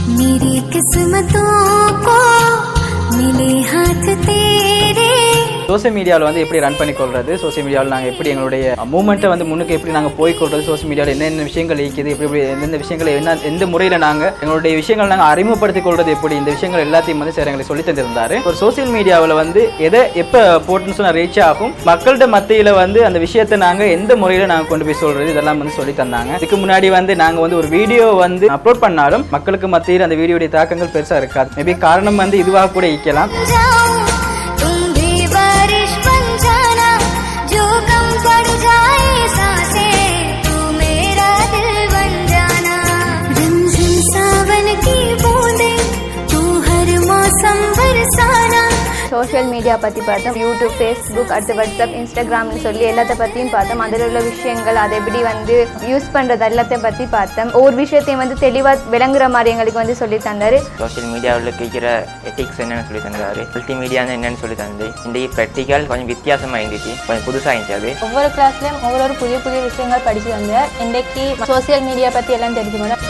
मेरी किस्मतों को मिले हाथ तेरे. சோசியல் மீடியாவில் வந்து எப்படி ரன் பண்ணி கொள்வது, சோசியல் மீடியாவில் நாங்கள் எப்படி எங்களுடைய மூமெண்ட்டை வந்து முன்னுக்கு எப்படி நாங்கள் போய்கொள்வது, சோசியல் மீடியாவில் என்னென்ன விஷயங்கள் இருக்குது, எப்படி எந்தெந்த விஷயங்களை எந்த முறையில் நாங்கள் எங்களுடைய விஷயங்கள் நாங்கள் அறிமுகப்படுத்திக் கொள்வது எப்படி, இந்த விஷயங்கள் எல்லாத்தையும் வந்து சார் எங்களுக்கு சொல்லி தந்திருந்தார். ஒரு சோசியல் மீடியாவில் வந்து எதை எப்போ போட்டுன்னு சொன்னால் ரீச் ஆகும், மக்கள்கிட்ட மத்தியில் வந்து அந்த விஷயத்தை நாங்கள் எந்த முறையில் நாங்கள் கொண்டு போய் சொல்கிறது, இதெல்லாம் வந்து சொல்லி தந்தாங்க. இதுக்கு முன்னாடி வந்து நாங்கள் வந்து ஒரு வீடியோ வந்து அப்லோட் பண்ணாலும் மக்களுக்கு மத்தியில் அந்த வீடியோடைய தாக்கங்கள் பெருசாக இருக்காது. மேபி காரணம் வந்து இதுவாக கூட இருக்கலாம். சோஷியல் மீடியா பற்றி பார்த்தோம். யூடியூப், ஃபேஸ்புக், அடுத்து வாட்ஸ்அப், இன்ஸ்டாகிராம்னு சொல்லி எல்லாத்த பற்றியும் பார்த்தோம். அதில் உள்ள விஷயங்கள், அதை எப்படி வந்து யூஸ் பண்ணுறது எல்லாத்தையும் பற்றி பார்த்தோம். ஒவ்வொரு விஷயத்தையும் வந்து தெளிவாக விளங்குற மாதிரி எங்களுக்கு வந்து சொல்லி தந்தார். சோஷியல் மீடியாவில் கேட்குற எத்திக்ஸ் என்னென்னு சொல்லி தந்தார். மல்டிமீடியான்னு என்னென்னு சொல்லி தந்து இன்றைக்கு ப்ராக்டிக்கல் கொஞ்சம் வித்தியாசமாக இருந்துச்சு, கொஞ்சம் புதுசாக இருந்துச்சு. ஒவ்வொரு கிளாஸ்லேயும் ஒவ்வொரு புதிய புதிய விஷயங்கள் படித்து வந்தேன். இன்றைக்கு சோஷியல் மீடியா பற்றி எல்லாம் தெரிஞ்சுக்கணும்.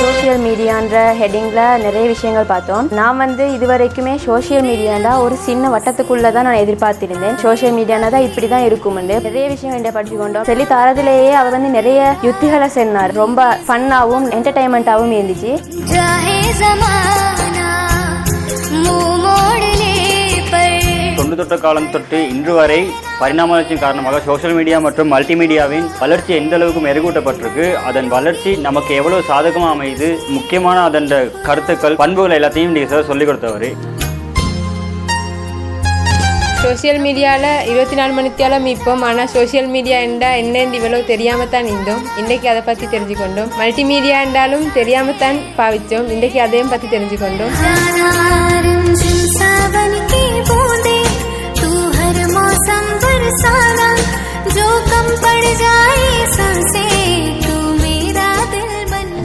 சோஷியல் மீடியான்ற ஹெட்டிங்கில் நிறைய விஷயங்கள் பார்த்தோம். நான் வந்து இதுவரைக்குமே சோஷியல் மீடியாண்டா ஒரு சின்ன வட்டத்துக்குள்ளே தான் நான் எதிர்பார்த்திருந்தேன். சோஷியல் மீடியானா தான் இப்படி தான் இருக்கும்னு நிறைய விஷயம் என்ன படிச்சுக்கொண்டோம். சொல்லி தரதுலேயே அவர் வந்து நிறைய யுத்திகளை சொன்னார். ரொம்ப ஃபன்னாகவும் என்டர்டைன்மெண்ட்டாகவும் இருந்துச்சு. தொன்று தொட்ட காலம் தொட்டு இன்று வரை பரிணாம வளர்ச்சியின் காரணமாக சோஷியல் மீடியா மற்றும் மல்டிமீடியாவின் வளர்ச்சி எந்த அளவுக்கு மெருகூட்டப்பட்டிருக்கு, அதன் வளர்ச்சி நமக்கு எவ்வளவு சாதகமாக அமைது, முக்கியமான அதன் கருத்துக்கள், பண்புகள் எல்லாத்தையும் நீங்கள் சார் சொல்லிக் கொடுத்தவர். சோஷியல் மீடியாவில் 24 மணித்தியாலும் இப்போம். ஆனால் சோஷியல் மீடியா என்றால் என்னென்று இவ்வளோ தெரியாமல் தான் இருந்தோம். இன்றைக்கு அதை பற்றி தெரிஞ்சுக்கொண்டோம். மல்டிமீடியா என்றாலும் தெரியாமல் தான் பாவித்தோம். இன்றைக்கு அதையும் பற்றி தெரிஞ்சுக்கொண்டோம்.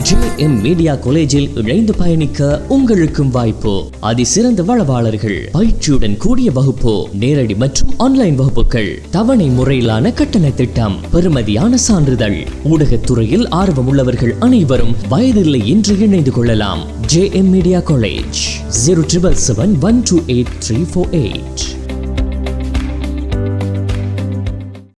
JM மீடியா காலேஜில் இணைந்து பயணிக்க உங்களுக்கும் வாய்ப்பு. அதிசிறந்த வளவாளர்கள், பயிற்சியுடன் கூடிய வகுப்பு, நேரடி மற்றும் ஆன்லைன் வகுப்புகள், தவணை முறையிலான கட்டண திட்டம், பெறுமதியான சான்றிதழ். ஊடகத்துறையில் ஆர்வம் உள்ளவர்கள் அனைவரும் வயதில்லை என்று இணைந்து கொள்ளலாம். JM media college 07771288348.